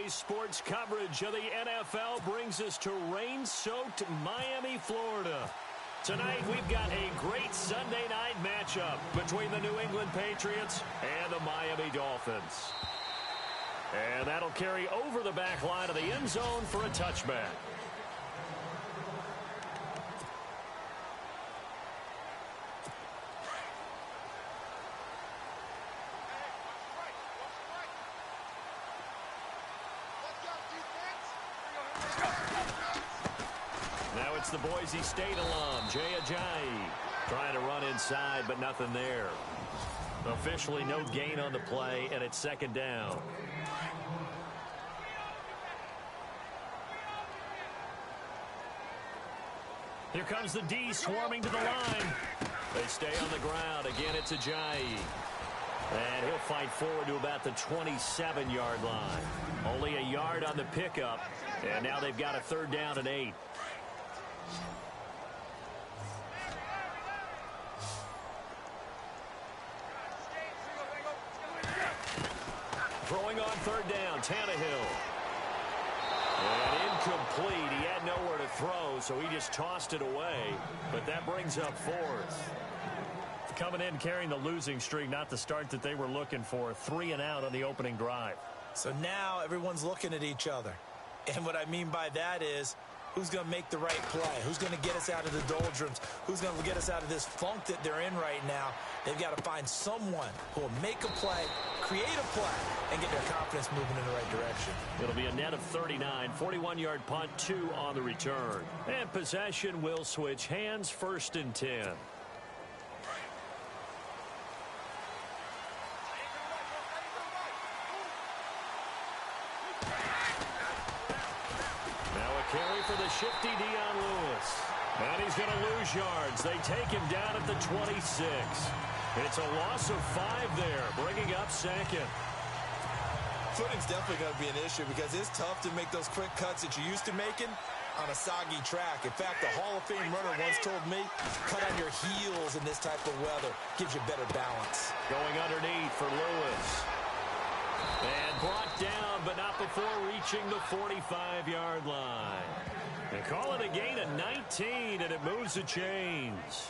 Today's sports coverage of the NFL brings us to rain-soaked Miami, Florida. Tonight, we've got a great Sunday night matchup between the New England Patriots and the Miami Dolphins. And that'll carry over the back line of the end zone for a touchback. Now it's the Boise State alum, Jay Ajayi, trying to run inside, but nothing there. Officially no gain on the play, and it's second down. Here comes the D swarming to the line. They stay on the ground. Again, it's Ajayi. And he'll fight forward to about the 27-yard line. Only a yard on the pickup, and now they've got a third down and 8. Throwing on third down, Tannehill. And incomplete. He had nowhere to throw, so he just tossed it away. But that brings up fourth. Coming in carrying the losing streak, not the start that they were looking for. 3 and out on the opening drive. So now everyone's looking at each other. And what I mean by that is, who's going to make the right play? Who's going to get us out of the doldrums? Who's going to get us out of this funk that they're in right now? They've got to find someone who will make a play, create a play, and get their confidence moving in the right direction. It'll be a net of 39, 41-yard punt, 2 on the return. And possession will switch hands, 1st and 10. Carry for the shifty Dion Lewis. And he's going to lose yards. They take him down at the 26. It's a loss of 5 there, bringing up second. Footing's definitely going to be an issue because it's tough to make those quick cuts that you're used to making on a soggy track. In fact, the Hall of Fame runner once told me, cut on your heels in this type of weather. Gives you better balance. Going underneath for Lewis. And brought down, but not before reaching the 45-yard line. They call it a gain of 19, and it moves the chains.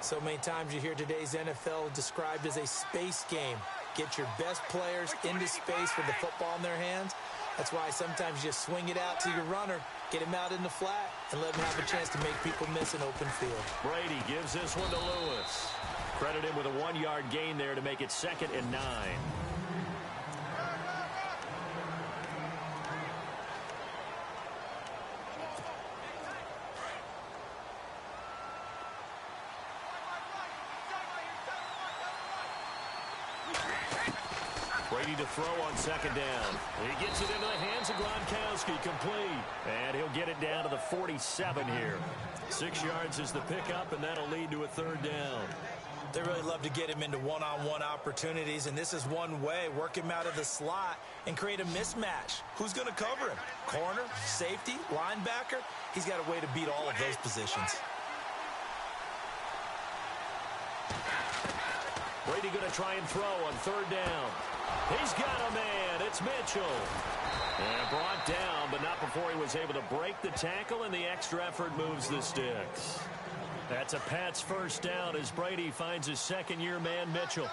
So many times you hear today's NFL described as a space game. Get your best players into space with the football in their hands. That's why sometimes you just swing it out to your runner, get him out in the flat, and let him have a chance to make people miss an open field. Brady gives this one to Lewis. Credit him with a 1-yard gain there to make it 2nd and 9. Brady to throw on 2nd down. He gets it into the hands of Gronkowski, complete. And he'll get it down to the 47 here. 6 yards is the pickup, and that'll lead to a 3rd down. They really love to get him into one-on-one opportunities, and this is one way. Work him out of the slot and create a mismatch. Who's going to cover him? Corner, safety, linebacker? He's got a way to beat all of those positions. Brady going to try and throw on 3rd down. He's got a man. It's Mitchell. And brought down, but not before he was able to break the tackle, and the extra effort moves the sticks. That's a Pats 1st down as Brady finds his 2nd-year man, Mitchell.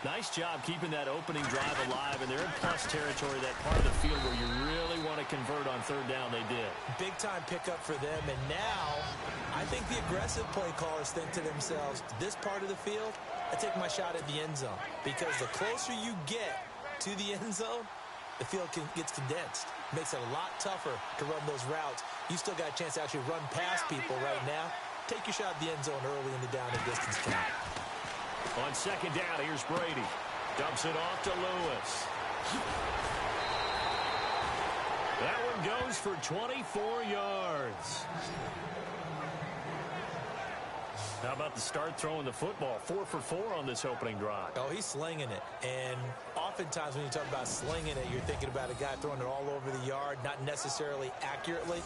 Nice job keeping that opening drive alive, and they're in plus territory, that part of the field where you really want to convert on 3rd down. They did. Big-time pickup for them, and now I think the aggressive play callers think to themselves, this part of the field, I take my shot at the end zone, because the closer you get to the end zone, the field gets condensed. Makes it a lot tougher to run those routes. You still got a chance to actually run past people right now. Take your shot at the end zone early in the down and distance count. On 2nd down, here's Brady. Dumps it off to Lewis. That one goes for 24 yards. How about the start throwing the football? 4 for 4 on this opening drive. Oh, he's slinging it. And oftentimes when you talk about slinging it, you're thinking about a guy throwing it all over the yard, not necessarily accurately.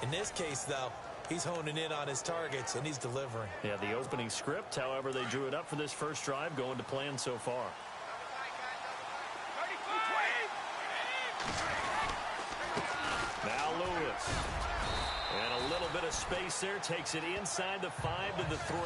In this case, though, he's honing in on his targets, and he's delivering. Yeah, the opening script, however, they drew it up for this first drive, going to plan so far. bit of space there. Takes it inside the 5 to the 3.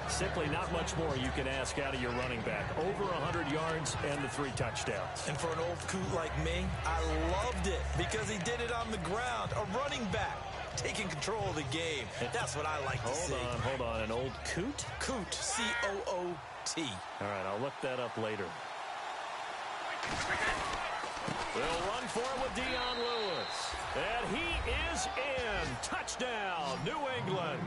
Simply not much more you can ask out of your running back. Over 100 yards and the 3 touchdowns. And for an old coot like me, I loved it because he did it on the ground. A running back taking control of the game. That's what I like to see. Hold on. An old coot? Coot, C-O-O-T. All right, I'll look that up later. They'll run for it with Dion Lewis. And he is in. Touchdown, New England.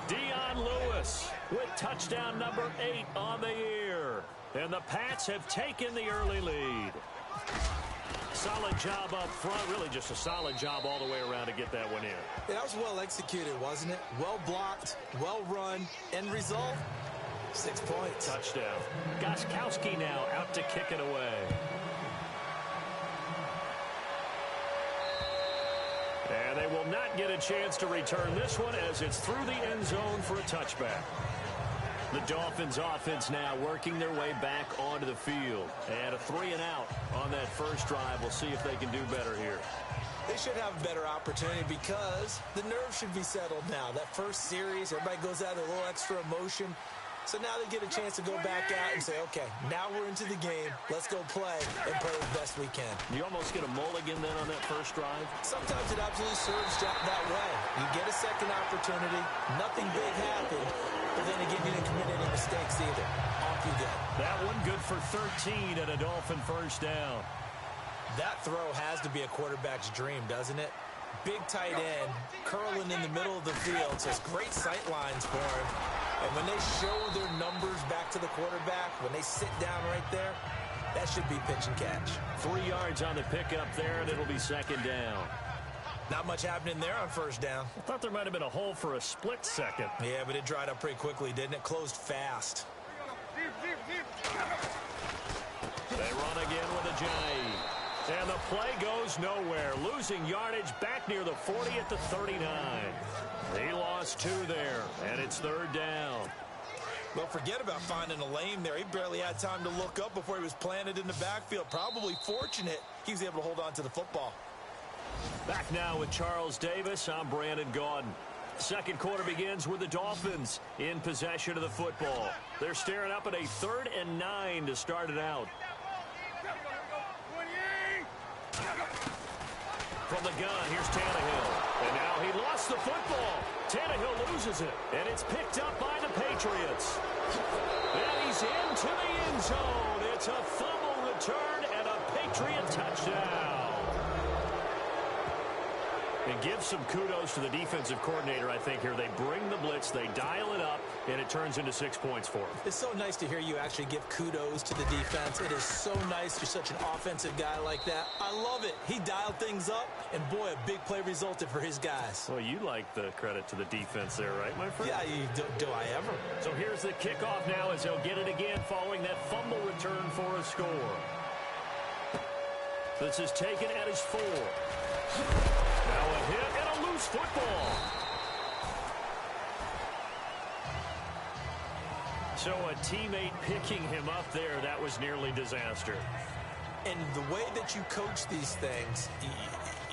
Dion Lewis with touchdown number 8 on the year. And the Pats have taken the early lead. Solid job up front. Really just a solid job all the way around to get that one in. Yeah, that was well executed, wasn't it? Well blocked, well run. End result, 6 points. Touchdown. Gostkowski now out to kick it away. And they will not get a chance to return this one as it's through the end zone for a touchback. The Dolphins offense now working their way back onto the field. And a 3 and out on that first drive. We'll see if they can do better here. They should have a better opportunity because the nerves should be settled now. That first series, everybody goes out with a little extra emotion. So now they get a chance to go back out and say, okay, now we're into the game. Let's go play and play the best we can. You almost get a mulligan then on that first drive? Sometimes it absolutely serves that way. You get a second opportunity. Nothing big happened. But then again, you didn't commit any mistakes either. Off you go. That one good for 13 and a Dolphin first down. That throw has to be a quarterback's dream, doesn't it? Big tight end, curling in the middle of the field. So it's great sight lines for him. And when they show their numbers back to the quarterback, when they sit down right there, that should be pitch and catch. 3 yards on the pickup there, and it'll be second down. Not much happening there on first down. I thought there might have been a hole for a split second. Yeah, but it dried up pretty quickly, didn't it? Closed fast. They run again with Ajayi. And the play goes nowhere. Losing yardage back near the 40 at the 39. He lost 2 there, and it's third down. Well, forget about finding a lane there. He barely had time to look up before he was planted in the backfield. Probably fortunate he was able to hold on to the football. Back now with Charles Davis. I'm Brandon Gaudin. Second quarter begins with the Dolphins in possession of the football. They're staring up at a 3rd and 9 to start it out. From the gun, here's Tannehill. And now he lost the football. Tannehill loses it. And it's picked up by the Patriots. And he's into the end zone. It's a fumble return and a Patriot touchdown. And give some kudos to the defensive coordinator, I think, here. They bring the blitz, they dial it up, and it turns into 6 points for them. It's so nice to hear you actually give kudos to the defense. It is so nice. You're such an offensive guy like that. I love it. He dialed things up, and boy, a big play resulted for his guys. Well, you like the credit to the defense there, right, my friend? Yeah, do I ever? So here's the kickoff now as they'll get it again following that fumble return for a score. This is taken at his 4. Now a hit and a loose football. So a teammate picking him up there, that was nearly disaster. And the way that you coach these things,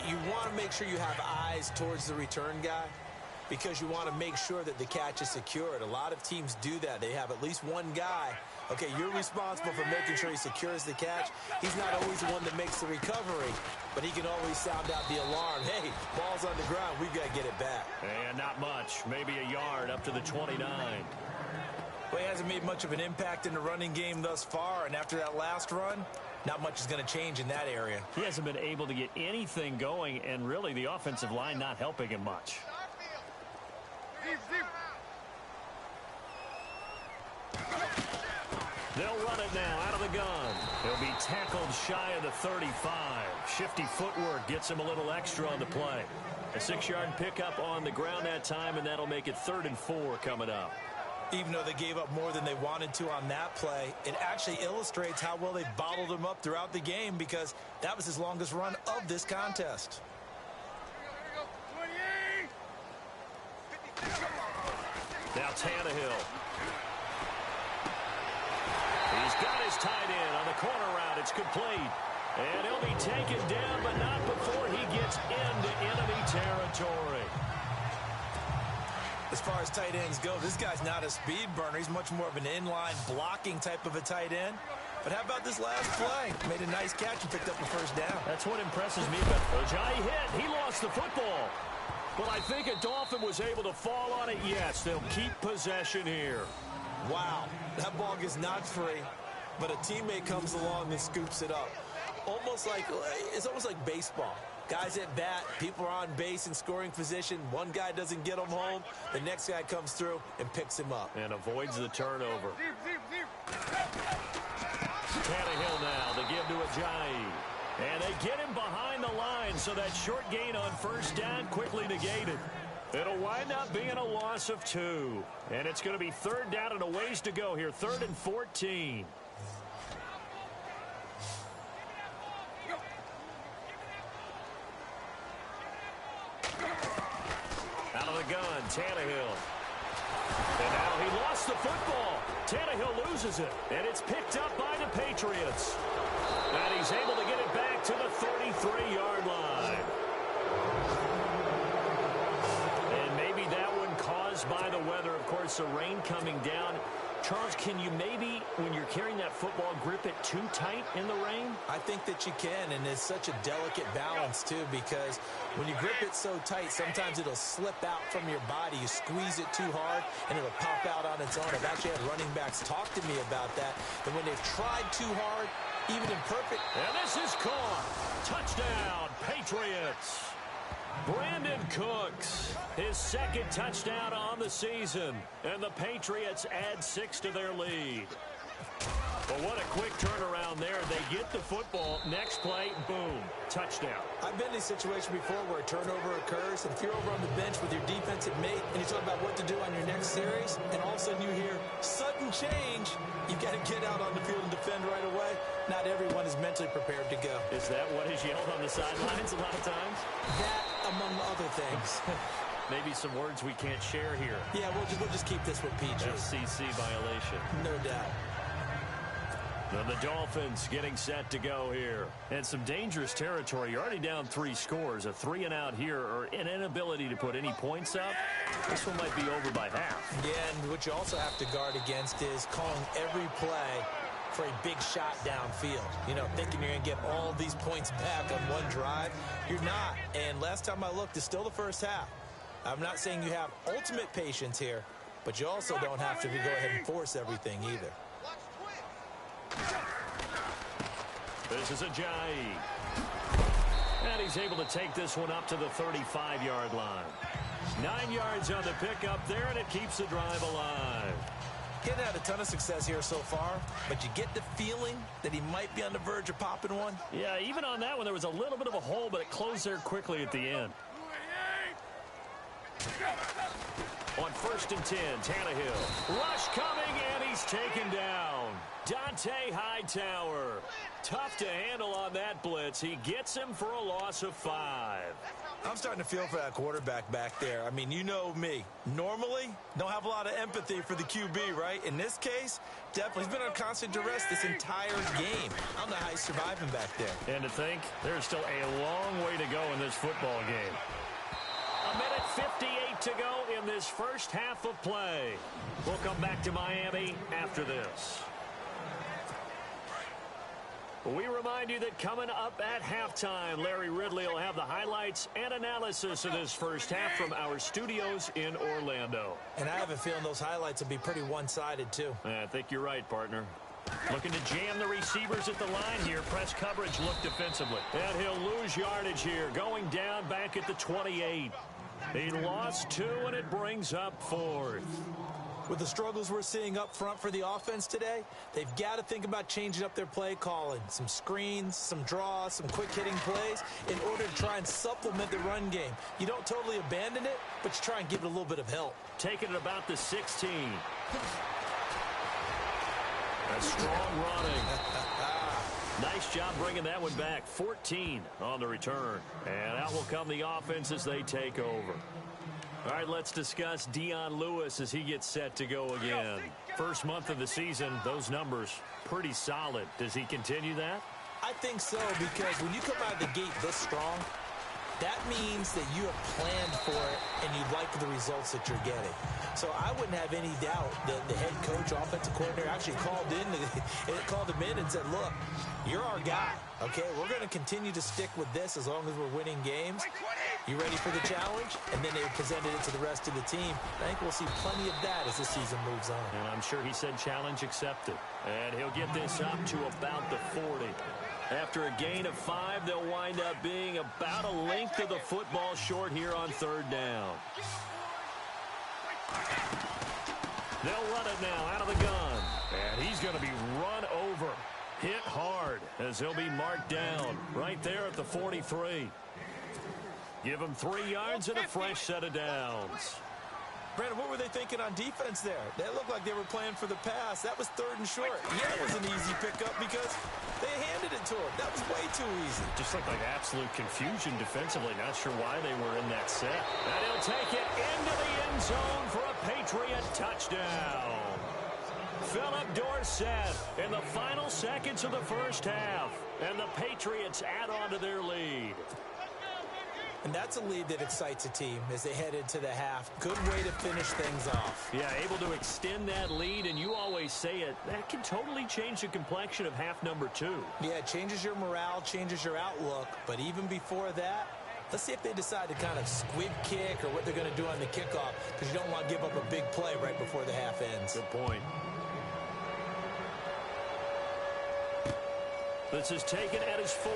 you want to make sure you have eyes towards the return guy because you want to make sure that the catch is secured. A lot of teams do that. They have at least one guy. Okay, you're responsible for making sure he secures the catch. He's not always the one that makes the recovery, but he can always sound out the alarm. Hey, ball's on the ground. We've got to get it back. And not much. Maybe a yard up to the 29. Well, he hasn't made much of an impact in the running game thus far, and after that last run, not much is going to change in that area. He hasn't been able to get anything going, and really the offensive line not helping him much. They'll run it now out of the gun. He'll be tackled shy of the 35. Shifty footwork gets him a little extra on the play. A 6-yard pickup on the ground that time, and that'll make it 3rd and 4 coming up. Even though they gave up more than they wanted to on that play, it actually illustrates how well they bottled him up throughout the game because that was his longest run of this contest. Now Tannehill. He's got his tight end on the corner route. It's complete. And he'll be taken down, but not before he gets into enemy territory. As far as tight ends go, this guy's not a speed burner. He's much more of an inline blocking type of a tight end. But how about this last play? Made a nice catch and picked up the first down. That's what impresses me about Ojai hit. He lost the football. But I think a Dolphin was able to fall on it. Yes, they'll keep possession here. Wow, that ball gets knocked free, but a teammate comes along and scoops it up. It's almost like baseball. Guys at bat, people are on base in scoring position. One guy doesn't get him home. The next guy comes through and picks him up. And avoids the turnover. Tannehill now, they give to Ajayi. And they get him behind the line, so that short gain on first down quickly negated. It'll wind up being a loss of 2. And it's going to be third down and a ways to go here. 3rd and 14. Out of the gun, Tannehill. And now he lost the football. Tannehill loses it. And it's picked up by the Patriots. And he's able to get it back to the 33-yard line. And maybe that one caused by the weather. Of course, the rain coming down. Charles, can you maybe, when you're carrying that football, grip it too tight in the rain? I think that you can, and it's such a delicate balance, too, because when you grip it so tight, sometimes it'll slip out from your body. You squeeze it too hard, and it'll pop out on its own. I've actually had running backs talk to me about that, and when they've tried too hard, even imperfect. And this is caught. Touchdown, Patriots. Brandon Cooks, his second touchdown on the season. And the Patriots add 6 to their lead. But what a quick turnaround there. They get the football. Next play, boom, touchdown. I've been in a situation before where a turnover occurs, and if you're over on the bench with your defensive mate and you talk about what to do on your next series, and all of a sudden you hear sudden change, you've got to get out on the field and defend right away. Not everyone is mentally prepared to go. Is that what is yelled on the sidelines a lot of times? That, among other things. Maybe some words we can't share here. Yeah, we'll just keep this with PG. FCC violation. No doubt. And the Dolphins getting set to go here. And some dangerous territory. You're already down 3 scores. A 3-and-out here, or an inability to put any points up. This one might be over by half. Yeah, and what you also have to guard against is calling every play for a big shot downfield. You know, thinking you're going to get all these points back on one drive. You're not. And last time I looked, it's still the first half. I'm not saying you have ultimate patience here, but you also don't have to go ahead and force everything either. This is Ajayi. And he's able to take this one up to the 35-yard line. 9 yards on the pickup there, and it keeps the drive alive. Getting had a ton of success here so far, but you get the feeling that he might be on the verge of popping one. Yeah, even on that one, there was a little bit of a hole, but it closed there quickly at the end. On 1st and 10, Tannehill. Rush coming, and he's taken down. Dante Hightower. Tough to handle on that blitz. He gets him for a loss of 5. I'm starting to feel for that quarterback back there. I mean, you know me. Normally, don't have a lot of empathy for the QB, right? In this case, definitely. He's been on constant duress this entire game. I don't know how he's surviving back there. And to think, there's still a long way to go in this football game. 1:58 to go in this first half of play. We'll come back to Miami after this. We remind you that coming up at halftime, Larry Ridley will have the highlights and analysis of this first half from our studios in Orlando. And I have a feeling those highlights will be pretty one-sided, too. I think you're right, partner. Looking to jam the receivers at the line here. Press coverage look defensively. And he'll lose yardage here, going down back at the 28. He lost 2, and it brings up 4th. With the struggles we're seeing up front for the offense today, they've got to think about changing up their play calling. Some screens, some draws, some quick-hitting plays in order to try and supplement the run game. You don't totally abandon it, but you try and give it a little bit of help. Taking it about the 16. A strong running. Nice job bringing that one back. 14 on the return. And out will come the offense as they take over. All right, let's discuss Dion Lewis as he gets set to go again. First month of the season, those numbers pretty solid. Does he continue that? I think so, because when you come out of the gate this strong, that means that you have planned for it and you like the results that you're getting. So I wouldn't have any doubt that the head coach, offensive coordinator, actually called him in and said, look, you're our guy, okay? We're going to continue to stick with this as long as we're winning games. You ready for the challenge? And then they presented it to the rest of the team. I think we'll see plenty of that as the season moves on. And I'm sure he said challenge accepted. And he'll get this up to about the 40. After a gain of 5, they'll wind up being about a length of the football short here on third down. They'll run it now out of the gun. And he's going to be run over. Hit hard as he'll be marked down right there at the 43. Give him 3 yards and a fresh set of downs. Brandon, what were they thinking on defense there? They looked like they were playing for the pass. That was 3rd and short. Yeah, it was an easy pickup because they handed it to him. That was way too easy. Just looked like absolute confusion defensively. Not sure why they were in that set. And he'll take it into the end zone for a Patriot touchdown. Philip Dorsett in the final seconds of the first half. And the Patriots add on to their lead. And that's a lead that excites a team as they head into the half. Good way to finish things off. Yeah, able to extend that lead, and you always say it, that can totally change the complexion of half number 2. Yeah, it changes your morale, changes your outlook. But even before that, let's see if they decide to kind of squib kick or what they're going to do on the kickoff, because you don't want to give up a big play right before the half ends. Good point. This is taken at his 4.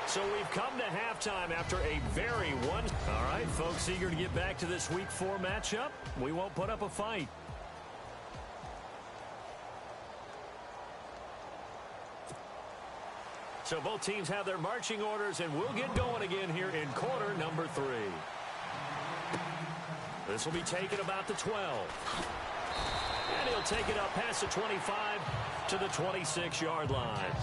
So we've come to halftime after a very one. All right, folks, eager to get back to this Week 4 matchup. We won't put up a fight. So both teams have their marching orders, and we'll get going again here in quarter number 3. This will be taken about the 12. And he'll take it up past the 25 to the 26-yard line.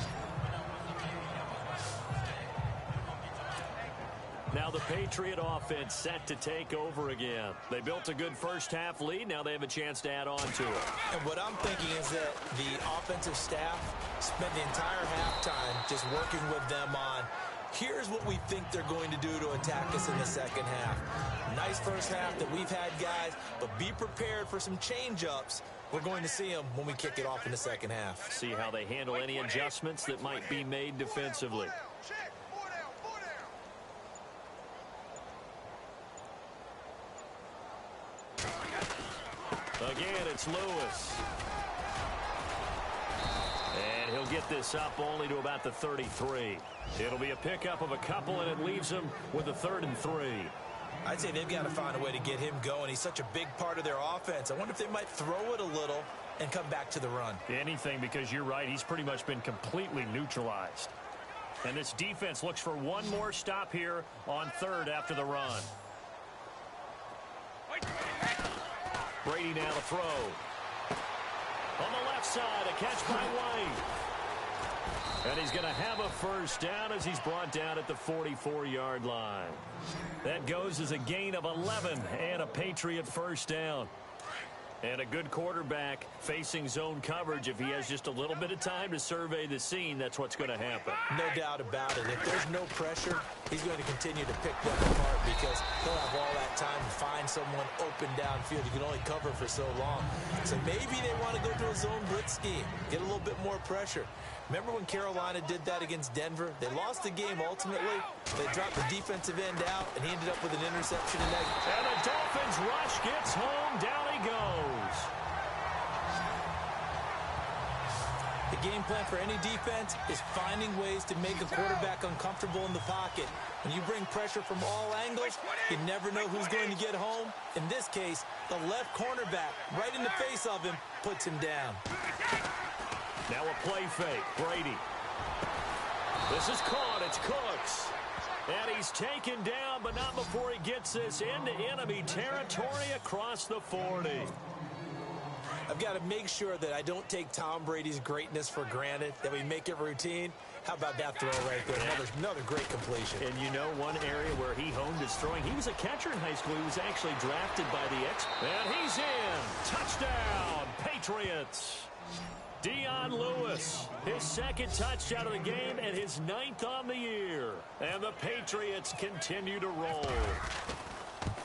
Now the Patriot offense set to take over again. They built a good first half lead. Now they have a chance to add on to it. And what I'm thinking is that the offensive staff spent the entire halftime just working with them on, here's what we think they're going to do to attack us in the second half. Nice first half that we've had, guys, but be prepared for some change-ups. We're going to see them when we kick it off in the second half. See how they handle any adjustments that might be made defensively. Again, it's Lewis. And he'll get this up only to about the 33. It'll be a pickup of a couple, and it leaves him with a 3rd and 3. I'd say they've got to find a way to get him going. He's such a big part of their offense. I wonder if they might throw it a little and come back to the run. Anything, because you're right. He's pretty much been completely neutralized. And this defense looks for one more stop here on 3rd after the run. Brady now to throw. On the left side, a catch by White. And he's going to have a first down as he's brought down at the 44-yard line. That goes as a gain of 11 and a Patriot first down. And a good quarterback facing zone coverage. If he has just a little bit of time to survey the scene, that's what's going to happen. No doubt about it. If there's no pressure, he's going to continue to pick them apart because he'll have all that time to find someone open downfield. He can only cover for so long. So maybe they want to go to a zone blitz scheme, get a little bit more pressure. Remember when Carolina did that against Denver? They lost the game ultimately. They dropped the defensive end out, and he ended up with an interception. And the Dolphins rush gets home. Down he goes. The game plan for any defense is finding ways to make a quarterback uncomfortable in the pocket. When you bring pressure from all angles, you never know who's going to get home. In this case, the left cornerback, right in the face of him, puts him down. Now a play fake. Brady. This is caught. It's Cooks. And he's taken down, but not before he gets this into enemy territory across the 40. I've got to make sure that I don't take Tom Brady's greatness for granted, that we make it routine. How about that throw right there? Another great completion. And you know one area where he honed his throwing? He was a catcher in high school. He was actually drafted by the And he's in. Touchdown, Patriots. Dion Lewis, his second touchdown of the game and his 9th on the year. And the Patriots continue to roll.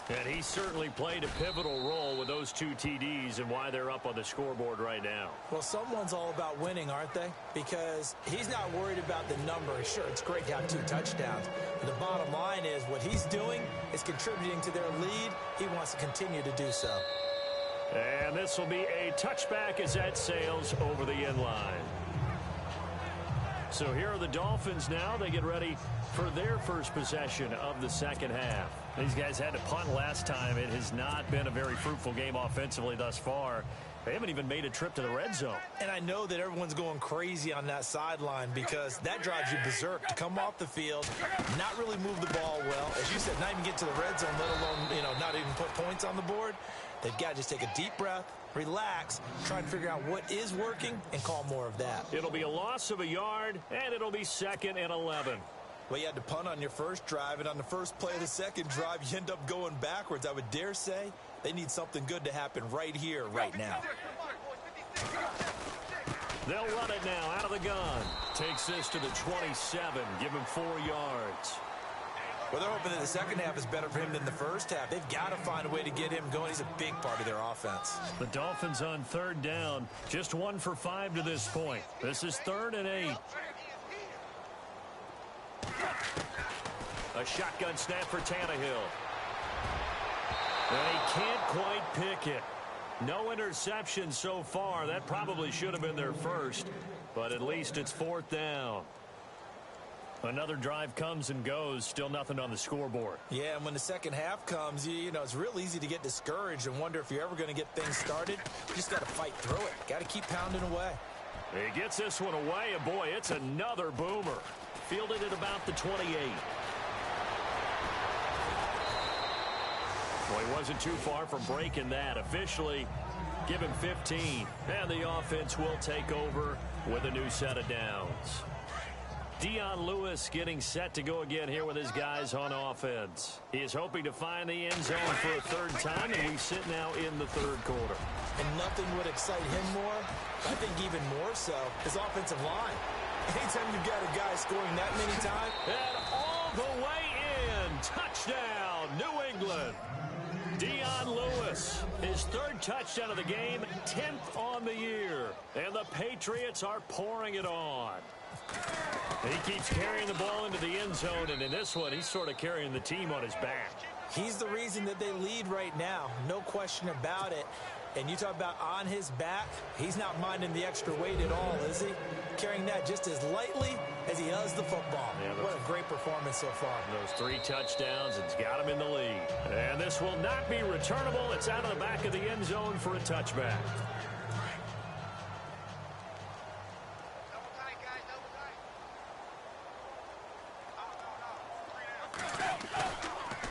And he certainly played a pivotal role with those 2 TDs and why they're up on the scoreboard right now. Well, someone's all about winning, aren't they? Because he's not worried about the number. Sure, it's great to have 2 touchdowns. But the bottom line is what he's doing is contributing to their lead. He wants to continue to do so. And this will be a touchback as that sails over the end line. So here are the Dolphins now. They get ready for their first possession of the second half. These guys had to punt last time. It has not been a very fruitful game offensively thus far. They haven't even made a trip to the red zone. And I know that everyone's going crazy on that sideline because that drives you berserk to come off the field, not really move the ball well. As you said, not even get to the red zone, let alone, not even put points on the board. They've got to just take a deep breath, relax, try and figure out what is working, and call more of that. It'll be a loss of a yard, and it'll be 2nd and 11. Well, you had to punt on your first drive, and on the first play of the second drive, you end up going backwards. I would dare say they need something good to happen right here, right now. They'll run it now out of the gun. Takes this to the 27, give him 4 yards. Well, they're hoping that the second half is better for him than the first half. They've got to find a way to get him going. He's a big part of their offense. The Dolphins on 3rd down. Just 1 for 5 to this point. This is 3rd and 8. A shotgun snap for Tannehill. And he can't quite pick it. No interception so far. That probably should have been their first. But at least it's 4th down. Another drive comes and goes. Still nothing on the scoreboard. Yeah, and when the second half comes, it's real easy to get discouraged and wonder if you're ever going to get things started. You just got to fight through it. Got to keep pounding away. He gets this one away, and boy, it's another boomer. Fielded at about the 28. Well, he wasn't too far from breaking that. Officially, give him 15. And the offense will take over with a new set of downs. Dion Lewis getting set to go again here with his guys on offense. He is hoping to find the end zone for a 3rd time, and we sit now in the 3rd quarter. And nothing would excite him more, I think even more so, his offensive line. Anytime you've got a guy scoring that many times. And all the way in. Touchdown, New England. Dion Lewis, his 3rd touchdown of the game, 10th on the year. And the Patriots are pouring it on. He keeps carrying the ball into the end zone, and in this one, he's sort of carrying the team on his back. He's the reason that they lead right now, no question about it. And you talk about on his back, he's not minding the extra weight at all, is he? Carrying that just as lightly as he does the football. Yeah, what a great performance so far. Those 3 touchdowns, it's got him in the lead. And this will not be returnable. It's out of the back of the end zone for a touchback.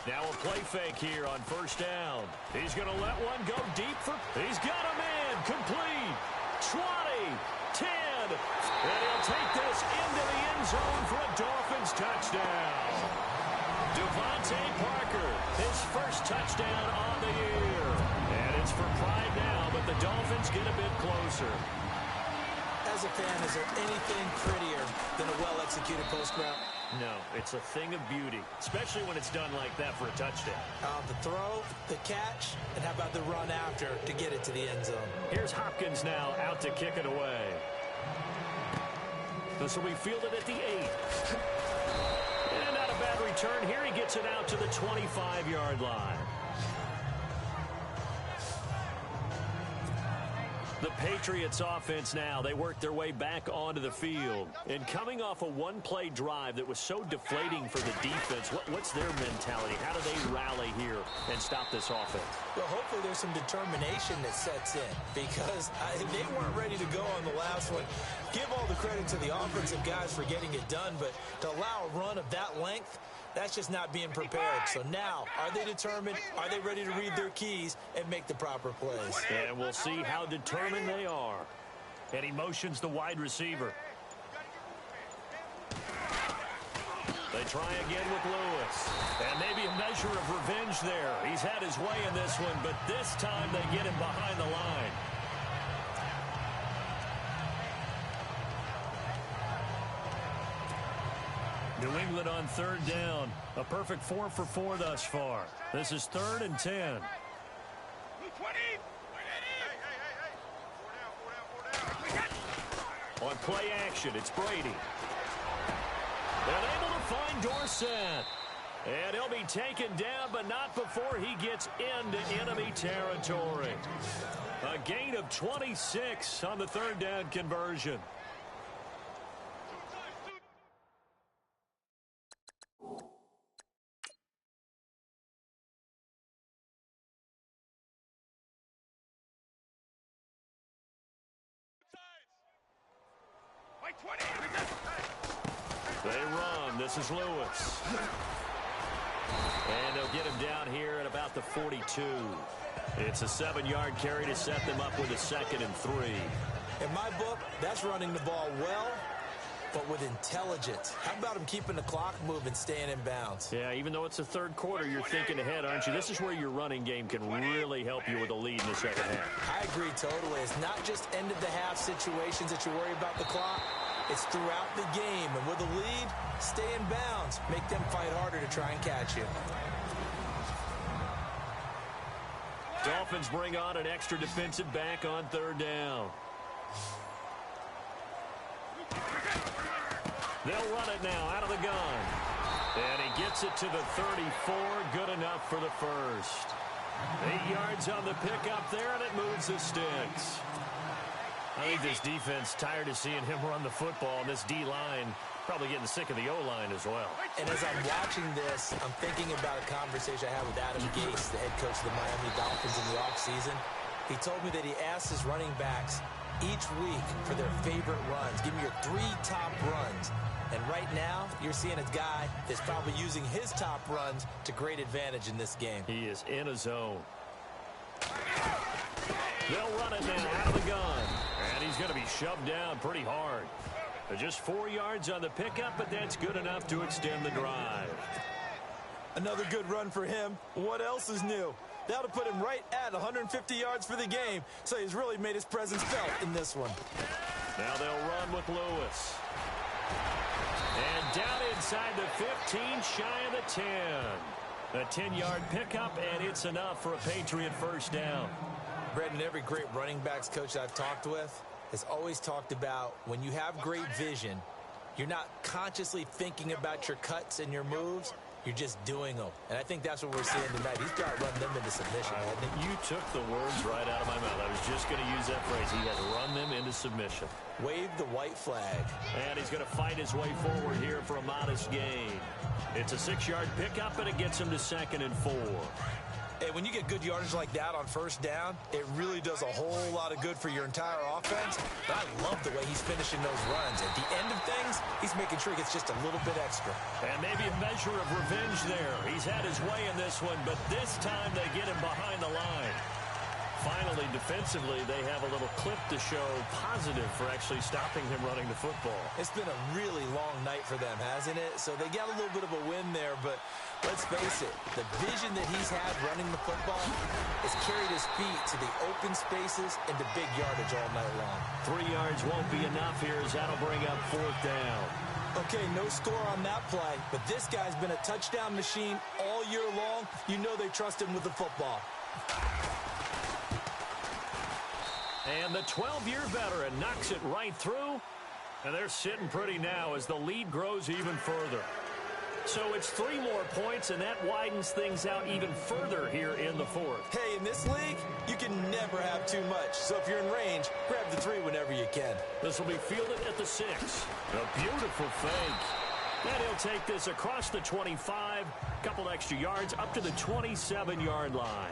Now a play fake here on 1st down. He's going to let one go deep for... He's got a man. Complete. 20. 10. And he'll take this into the end zone for a Dolphins touchdown. Devontae Parker, his first touchdown on the year. And it's for pride now, but the Dolphins get a bit closer. As a fan, is there anything prettier than a well-executed post route? No, it's a thing of beauty, especially when it's done like that for a touchdown. The throw, the catch, and how about the run after to get it to the end zone? Here's Hopkins now out to kick it away. This will be fielded at the 8. And not a bad return. Here he gets it out to the 25-yard line. The Patriots offense now, they work their way back onto the field. And coming off a one-play drive that was so deflating for the defense, what's their mentality? How do they rally here and stop this offense? Well, hopefully there's some determination that sets in because they weren't ready to go on the last one. Give all the credit to the offensive guys for getting it done, but to allow a run of that length, that's just not being prepared. So now, are they determined? Are they ready to read their keys and make the proper plays? And we'll see how determined they are. And he motions the wide receiver. They try again with Lewis. And maybe a measure of revenge there. He's had his way in this one, but this time they get him behind the line. New England on third down. A perfect 4 for 4 thus far. This is 3rd and 10. On play action, it's Brady. They're able to find Dorsett. And he'll be taken down, but not before he gets into enemy territory. A gain of 26 on the third down conversion. They run. This is Lewis. And they'll get him down here at about the 42. It's a 7-yard carry to set them up with a 2nd and 3. In my book, that's running the ball well, but with intelligence. How about him keeping the clock moving, staying in bounds? Yeah, even though it's the third quarter, you're thinking ahead, aren't you? This is where your running game can really help you with a lead in the second half. I agree totally. It's not just end-of-the-half situations that you worry about the clock. It's throughout the game. And with a lead, stay in bounds. Make them fight harder to try and catch you. Dolphins bring on an extra defensive back on third down. They'll run it now out of the gun. And he gets it to the 34. Good enough for the first. 8 yards on the pickup there, and it moves the sticks. I think this defense tired of seeing him run the football, and this D-line probably getting sick of the O-line as well. And as I'm watching this, I'm thinking about a conversation I had with Adam Gase, the head coach of the Miami Dolphins in the offseason. He told me that he asked his running backs each week for their favorite runs. Give me your 3 top runs. And right now, you're seeing a guy that's probably using his top runs to great advantage in this game. He is in a zone. They'll run it now out of the gun. And he's going to be shoved down pretty hard. Just 4 yards on the pickup, but that's good enough to extend the drive. Another good run for him. What else is new? That'll put him right at 150 yards for the game. So he's really made his presence felt in this one. Now they'll run with Lewis. And down inside the 15, shy of the 10. A 10-yard pickup, and it's enough for a Patriot first down. Brandon, every great running backs coach I've talked with has always talked about when you have great vision, you're not consciously thinking about your cuts and your moves. You're just doing them. And I think that's what we're seeing tonight. He's got to run them into submission. You took the words right out of my mouth. I was just going to use that phrase. He has run them into submission. Wave the white flag. And he's going to fight his way forward here for a modest gain. It's a 6-yard pickup, and it gets him to 2nd and 4. Hey, when you get good yardage like that on first down, it really does a whole lot of good for your entire offense. But I love the way he's finishing those runs. At the end of things, he's making sure he gets just a little bit extra. And maybe a measure of revenge there. He's had his way in this one, but this time they get him behind the line. Finally, defensively, they have a little clip to show positive for actually stopping him running the football. It's been a really long night for them, hasn't it? So they got a little bit of a win there, but let's face it, the vision that he's had running the football has carried his feet to the open spaces and to big yardage all night long. 3 yards won't be enough here as that'll bring up 4th down. Okay, no score on that play, but this guy's been a touchdown machine all year long. You know they trust him with the football. And the 12-year veteran knocks it right through. And they're sitting pretty now as the lead grows even further. So it's 3 more points, and that widens things out even further here in the 4th. Hey, in this league, you can never never have too much. So if you're in range, grab the 3 whenever you can. This will be fielded at the 6. A beautiful fake. And he'll take this across the 25, couple extra yards up to the 27-yard line.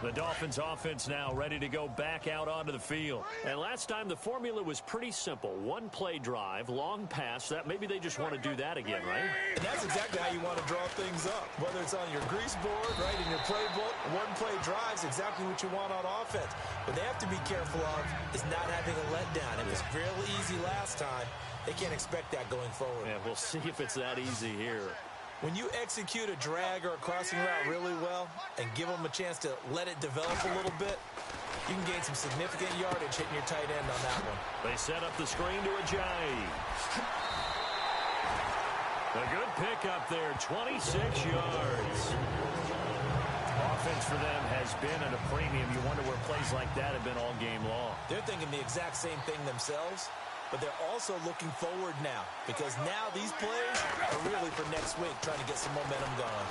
The Dolphins offense now ready to go back out onto the field. And last time the formula was pretty simple. One play drive, long pass. That maybe they just want to do that again, right? And that's exactly how you want to draw things up. Whether it's on your grease board, right, in your playbook, one play drive is exactly what you want on offense. What they have to be careful of is not having a letdown. It was real easy last time. They can't expect that going forward. Yeah, we'll see if it's that easy here. When you execute a drag or a crossing route really well and give them a chance to let it develop a little bit, you can gain some significant yardage hitting your tight end on that one. They set up the screen to Ajayi. A good pickup there, 26 yards. Offense for them has been at a premium. You wonder where plays like that have been all game long. They're thinking the exact same thing themselves. But they're also looking forward now because now these plays are really for next week, trying to get some momentum going.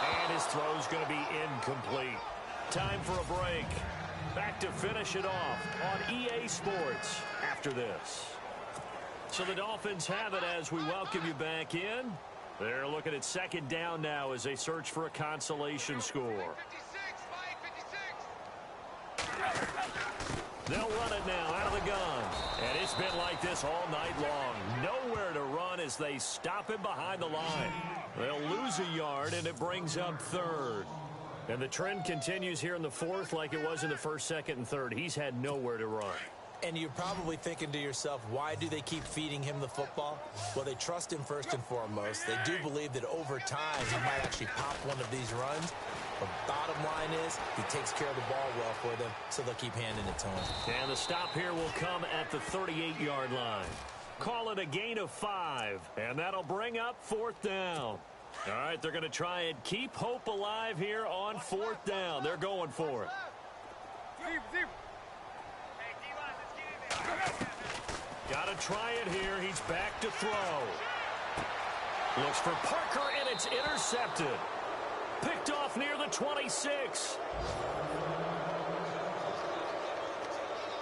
And his throw's going to be incomplete. Time for a break. Back to finish it off on EA Sports after this. So the Dolphins have it as we welcome you back in. They're looking at second down now as they search for a consolation score. They'll run it now out of the gun. And it's been like this all night long. Nowhere to run as they stop him behind the line. They'll lose a yard, and it brings up third. And the trend continues here in the fourth like it was in the first, second, and third. He's had nowhere to run. And you're probably thinking to yourself, why do they keep feeding him the football? Well, they trust him first and foremost. They do believe that over time he might actually pop one of these runs. But bottom line is, he takes care of the ball well for them, so they'll keep handing it to him. And the stop here will come at the 38-yard line. Call it a gain of 5, and that'll bring up fourth down. All right, they're going to try and keep hope alive here on fourth down. They're going for it. Got to try it here. He's back to throw. Looks for Parker, and it's intercepted. Picked off near the 26.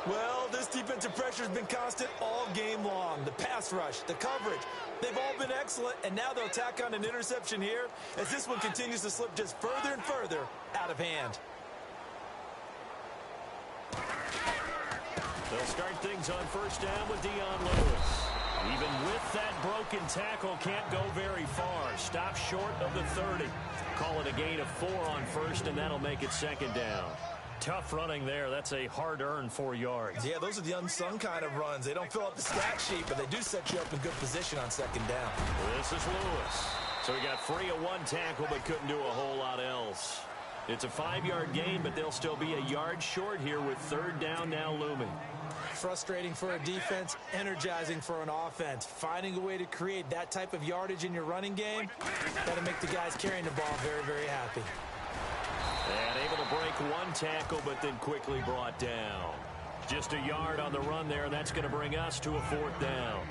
Well, this defensive pressure has been constant all game long. The pass rush, the coverage, they've all been excellent, and now they'll tack on an interception here as this one continues to slip just further and further out of hand. They'll start things on first down with Dion Lewis. Even with that broken tackle, can't go very far. Stop short of the 30. Call it a gain of 4 on first, and that'll make it second down. Tough running there. That's a hard-earned 4 yards. Yeah, those are the unsung kind of runs. They don't fill out the stat sheet, but they do set you up in good position on second down. This is Lewis. So he got free of one tackle, but couldn't do a whole lot else. It's a 5-yard gain, but they'll still be a yard short here with third down now looming. Frustrating for a defense, energizing for an offense. Finding a way to create that type of yardage in your running game, got to make the guys carrying the ball very, very happy. And able to break one tackle, but then quickly brought down. Just a yard on the run there, and that's going to bring us to a fourth down.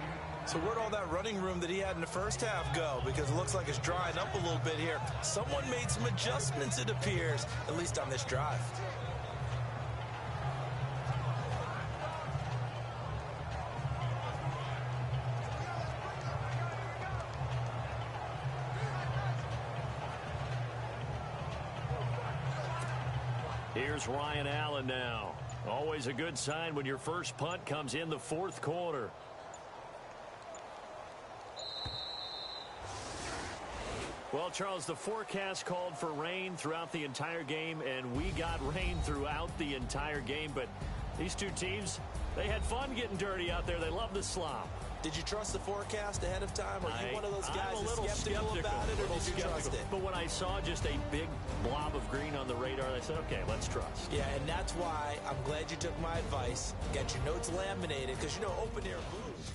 So where'd all that running room that he had in the first half go? Because it looks like it's drying up a little bit here. Someone made some adjustments, it appears, at least on this drive. Here's Ryan Allen now. Always a good sign when your first punt comes in the fourth quarter. Well, Charles, the forecast called for rain throughout the entire game, and we got rain throughout the entire game. But these two teams, they had fun getting dirty out there. They love the slop. Did you trust the forecast ahead of time? Or are you one of those guys that's skeptical about it, or did you trust it? But when I saw just a big blob of green on the radar, I said, okay, let's trust. Yeah, and that's why I'm glad you took my advice. Get your notes laminated, because, you know, open-air booze.